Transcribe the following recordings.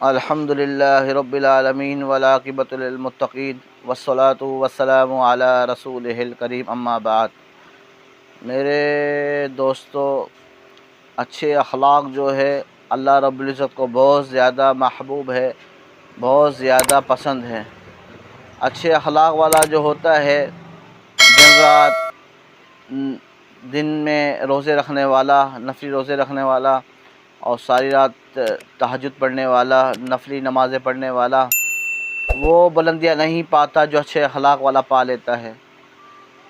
الحمد للہ رب العالمین والعاقبۃ للمتقین والصلاۃ والسلام علی رسولہ الکریم اما بعد۔ میرے دوستو، اچھے اخلاق جو ہے اللہ رب العزت کو بہت زیادہ محبوب ہے، بہت زیادہ پسند ہے۔ اچھے اخلاق والا جو ہوتا ہے دن رات دن میں روزے رکھنے والا، نفلی روزے رکھنے والا، اور ساری رات تہجد پڑھنے والا، نفلی نمازیں پڑھنے والا، وہ بلندیاں نہیں پاتا جو اچھے اخلاق والا پا لیتا ہے۔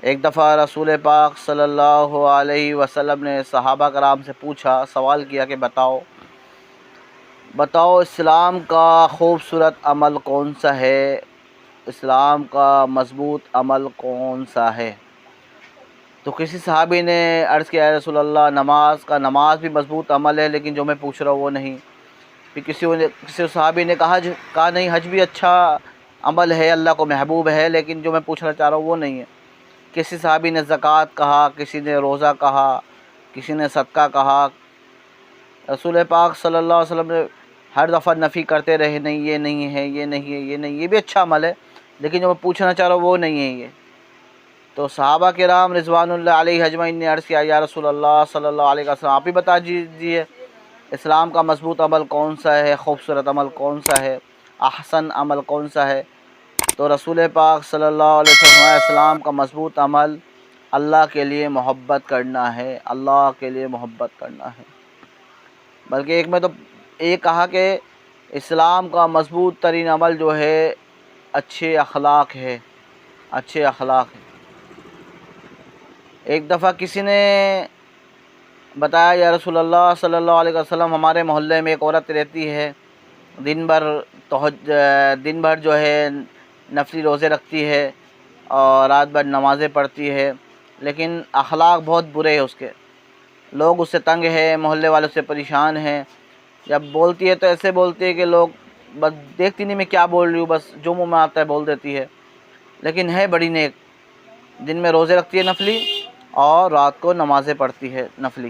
ایک دفعہ رسول پاک صلی اللہ علیہ وسلم نے صحابہ کرام سے پوچھا، سوال کیا کہ بتاؤ اسلام کا خوبصورت عمل کون سا ہے، اسلام کا مضبوط عمل کون سا ہے؟ تو کسی صحابی نے عرض کیا، یا رسول اللہ نماز بھی مضبوط عمل ہے، لیکن جو میں پوچھ رہا ہوں وہ نہیں۔ پھر کسی صحابی نے کہا نہیں، حج بھی اچھا عمل ہے، اللہ کو محبوب ہے، لیکن جو میں پوچھنا چاہ رہا ہوں وہ نہیں ہے۔ کسی صحابی نے زکوٰۃ کہا، کسی نے روزہ کہا، کسی نے صدقہ کہا۔ رسول پاک صلی اللہ علیہ وسلم نے ہر دفعہ نفی کرتے رہے، نہیں یہ نہیں ہے، یہ نہیں ہے، یہ نہیں، یہ بھی اچھا عمل ہے، لیکن جو میں پوچھنا چاہ رہا ہوں وہ نہیں ہے یہ۔ تو صحابہ کرام رضوان اللہ علیہ اجمعین نے عرض کیا، یا رسول اللہ صلی اللہ علیہ وسلم آپ ہی بتا دیجیے اسلام کا مضبوط عمل کون سا ہے، خوبصورت عمل کون سا ہے، احسن عمل کون سا ہے؟ تو رسول پاک صلی اللہ علیہ وسلم اسلام کا مضبوط عمل اللہ کے لیے محبت کرنا ہے، اللہ کے لیے محبت کرنا ہے۔ بلکہ ایک میں تو یہ کہا کہ اسلام کا مضبوط ترین عمل جو ہے اچھے اخلاق ہے، اچھے اخلاق ہے۔ ایک دفعہ کسی نے بتایا، یا رسول اللہ صلی اللہ علیہ وسلم ہمارے محلے میں ایک عورت رہتی ہے، دن بھر جو ہے نفلی روزے رکھتی ہے اور رات بھر نمازیں پڑھتی ہے، لیکن اخلاق بہت برے ہیں اس کے، لوگ اس سے تنگ ہیں، محلے والوں سے پریشان ہیں۔ جب بولتی ہے تو ایسے بولتی ہے کہ لوگ بس دیکھتی نہیں میں کیا بول رہی ہوں، بس جو منہ میں آتا ہے بول دیتی ہے، لیکن ہے بڑی نیک، دن میں روزے رکھتی ہے نفلی اور رات کو نمازیں پڑھتی ہے نفلی۔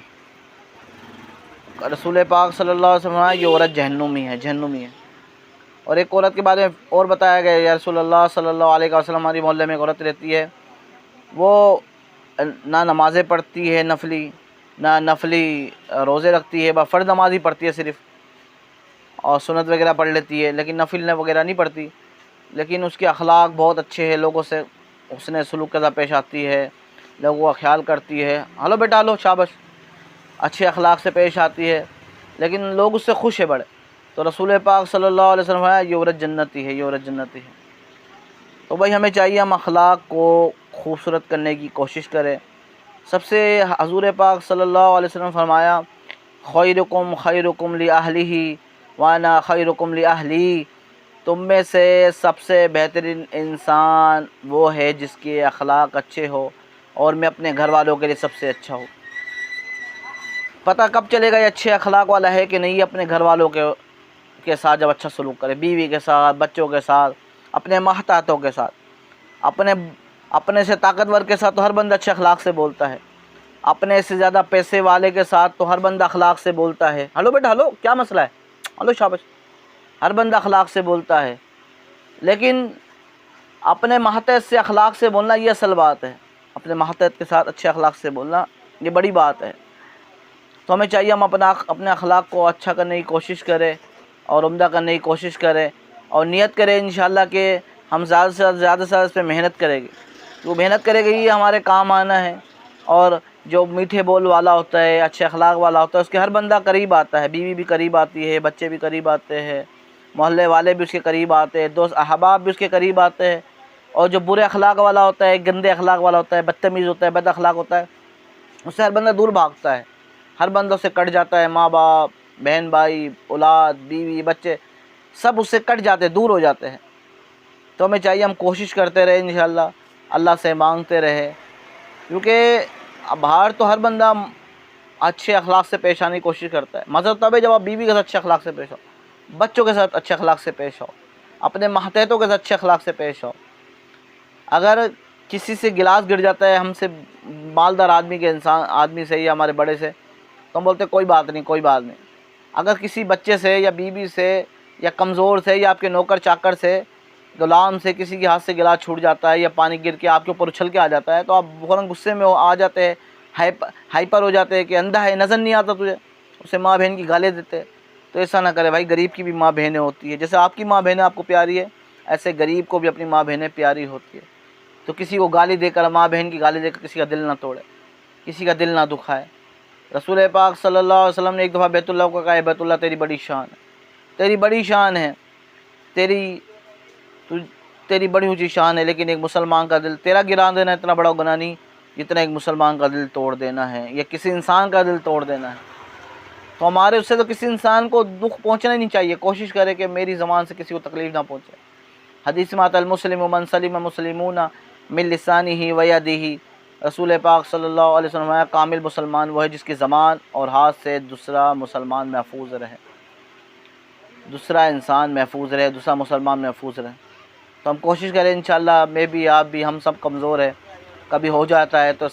رسول پاک صلی اللہ علیہ وسلم یہ عورت جہنمی ہے۔ اور ایک عورت کے بارے میں اور بتایا گیا، یا رسول اللہ صلی اللہ علیہ وسلم ہماری محلے میں ایک عورت رہتی ہے، وہ نہ نمازیں پڑھتی ہے نفلی، نہ نفلی روزے رکھتی ہے، بس فرض نماز ہی پڑھتی ہے صرف، اور سنت وغیرہ پڑھ لیتی ہے، لیکن نفل وغیرہ نہیں پڑھتی، لیکن اس کے اخلاق بہت اچھے ہیں، لوگوں سے حسن سلوک کے ساتھ پیش آتی ہے، لوگوں کا خیال کرتی ہے، ہلو بیٹا ہلو شاباش، اچھے اخلاق سے پیش آتی ہے، لیکن لوگ اس سے خوش ہیں بڑے۔ تو رسول پاک صلی اللہ علیہ وسلم یہ عورت جنتی ہے، یہ عورت جنتی ہے۔ تو بھائی ہمیں چاہیے ہم اخلاق کو خوبصورت کرنے کی کوشش کریں۔ سب سے حضور پاک صلی اللہ علیہ وسلم فرمایا، خیرکم خیرکم لأہلہ وانا خیرکم لأہلی، تم میں سے سب سے بہترین انسان وہ ہے جس کے اخلاق اچھے ہو، اور میں اپنے گھر والوں کے لیے سب سے اچھا ہوں۔ پتہ کب چلے گا یہ اچھے اخلاق والا ہے کہ نہیں؟ اپنے گھر والوں کے ساتھ جب اچھا سلوک کرے، بیوی کے ساتھ، بچوں کے ساتھ، اپنے محتاطوں کے ساتھ، اپنے سے طاقتور کے ساتھ تو ہر بندہ اچھے اخلاق سے بولتا ہے، اپنے سے زیادہ پیسے والے کے ساتھ تو ہر بندہ اخلاق سے بولتا ہے، ہلو بیٹا ہلو کیا مسئلہ ہے، ہلو شاباش، ہر بندہ اخلاق سے بولتا ہے، لیکن اپنے ماتحت سے اخلاق سے بولنا یہ اصل بات ہے، اپنے ماتحت کے ساتھ اچھے اخلاق سے بولنا یہ بڑی بات ہے۔ تو ہمیں چاہیے ہم اپنے اخلاق کو اچھا کرنے کی کوشش کریں اور عمدہ کرنے کی کوشش کریں، اور نیت کریں انشاءاللہ کہ ہم زیادہ سے زیادہ اس پہ محنت کریں گے، وہ محنت کرے گی یہ ہمارے کام آنا ہے۔ اور جو میٹھے بول والا ہوتا ہے، اچھے اخلاق والا ہوتا ہے، اس کے ہر بندہ قریب آتا ہے، بیوی بھی قریب آتی ہے، بچے بھی قریب آتے ہیں، محلے والے بھی اس کے قریب آتے ہیں، دوست احباب بھی اس کے قریب آتے ہیں۔ اور جو برے اخلاق والا ہوتا ہے، گندے اخلاق والا ہوتا ہے، بدتمیز ہوتا ہے، بد اخلاق ہوتا ہے، اس سے ہر بندہ دور بھاگتا ہے، ہر بندہ سے کٹ جاتا ہے، ماں باپ، بہن بھائی، اولاد، بیوی، بچے سب اس سے کٹ جاتے ہیں، دور ہو جاتے ہیں۔ تو ہمیں چاہیے ہم کوشش کرتے رہے انشاءاللہ، اللہ سے مانگتے رہے، کیونکہ باہر تو ہر بندہ اچھے اخلاق سے پیش آنے کی کوشش کرتا ہے، مزہ تب ہے جب آپ بیوی کے ساتھ اچھے اخلاق سے پیش ہو، بچوں کے ساتھ اچھے اخلاق سے پیش ہو، اپنے ماتحتوں کے ساتھ اچھے اخلاق سے پیش ہو۔ اگر کسی سے گلاس گر جاتا ہے، ہم سے مالدار آدمی سے یا ہمارے بڑے سے، تو ہم بولتے کوئی بات نہیں، کوئی بات نہیں۔ اگر کسی بچے سے یا بیوی سے یا کمزور سے یا آپ کے نوکر چاکر سے، غلام سے کسی کے ہاتھ سے گلاس چھوٹ جاتا ہے یا پانی گر کے آپ کے اوپر اچھل کے آ جاتا ہے تو آپ فوراً غصے میں آ جاتے ہیں، ہائپر ہو جاتے ہیں کہ اندھا ہے نظر نہیں آتا تجھے، اسے ماں بہن کی گالیں دیتے ہیں۔ تو ایسا نہ کرے بھائی، غریب کی بھی ماں بہنیں ہوتی ہے، جیسے آپ کی ماں بہنیں آپ کو پیاری ہے ایسے غریب کو بھی اپنی ماں بہنیں پیاری ہوتی ہے۔ تو کسی کو گالی دے کر، ماں بہن کی گالی دے کر کسی کا دل نہ توڑے، کسی کا دل نہ دکھائے۔ رسول پاک صلی اللہ علیہ وسلم نے ایک دفعہ بیت اللہ کو کہا، بیت اللہ تیری بڑی شان ہے، تیری بڑی شان ہے، تیری بڑی اونچی شان ہے، لیکن ایک مسلمان کا دل تیرا گرا دینا اتنا بڑا گناہ نہیں جتنا ایک مسلمان کا دل توڑ دینا ہے یا کسی انسان کا دل توڑ دینا ہے۔ تو ہمارے اس سے تو کسی انسان کو دکھ پہنچنا ہی نہیں چاہیے، کوشش کرے کہ میری زبان سے کسی کو تکلیف نہ پہنچے۔ حدیث میں آتا ہے المسلم من سلم مسلمون من لسانہ و یدہ، رسول پاک صلی اللہ علیہ وسلم نے کامل مسلمان وہ ہے جس کی زبان اور ہاتھ سے دوسرا مسلمان محفوظ رہے، دوسرا انسان محفوظ رہے، دوسرا مسلمان محفوظ رہے۔ تو ہم کوشش کریں انشاءاللہ، میں بھی آپ بھی، ہم سب کمزور ہیں، کبھی ہو جاتا ہے تو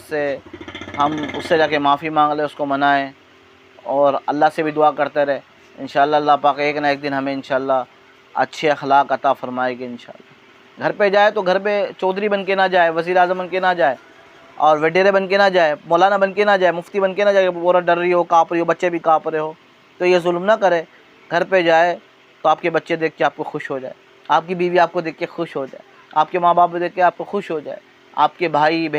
ہم اس سے جا کے معافی مانگ لیں، اس کو منائیں اور اللہ سے بھی دعا کرتے رہے۔ انشاءاللہ اللہ پاک ایک نہ ایک دن ہمیں انشاءاللہ اچھے اخلاق عطا فرمائے گے انشاءاللہ۔ گھر پہ جائے تو گھر پہ چودھری بن کے نہ جائے، وزیر اعظم بن کے نہ جائے اور وڈیرے بن کے نہ جائے، مولانا بن کے نہ جائے، مفتی بن کے نہ جائے، پورا ڈر رہی ہو، کانپ رہی ہو، بچے بھی کانپ رہے ہو، تو یہ ظلم نہ کرے۔ گھر پہ جائے تو آپ کے بچے دیکھ کے آپ کو خوش ہو جائے، آپ کی بیوی آپ کو دیکھ کے خوش ہو جائے، آپ کے ماں باپ دیکھ کے آپ کو خوش ہو جائے، آپ کے بھائی بہن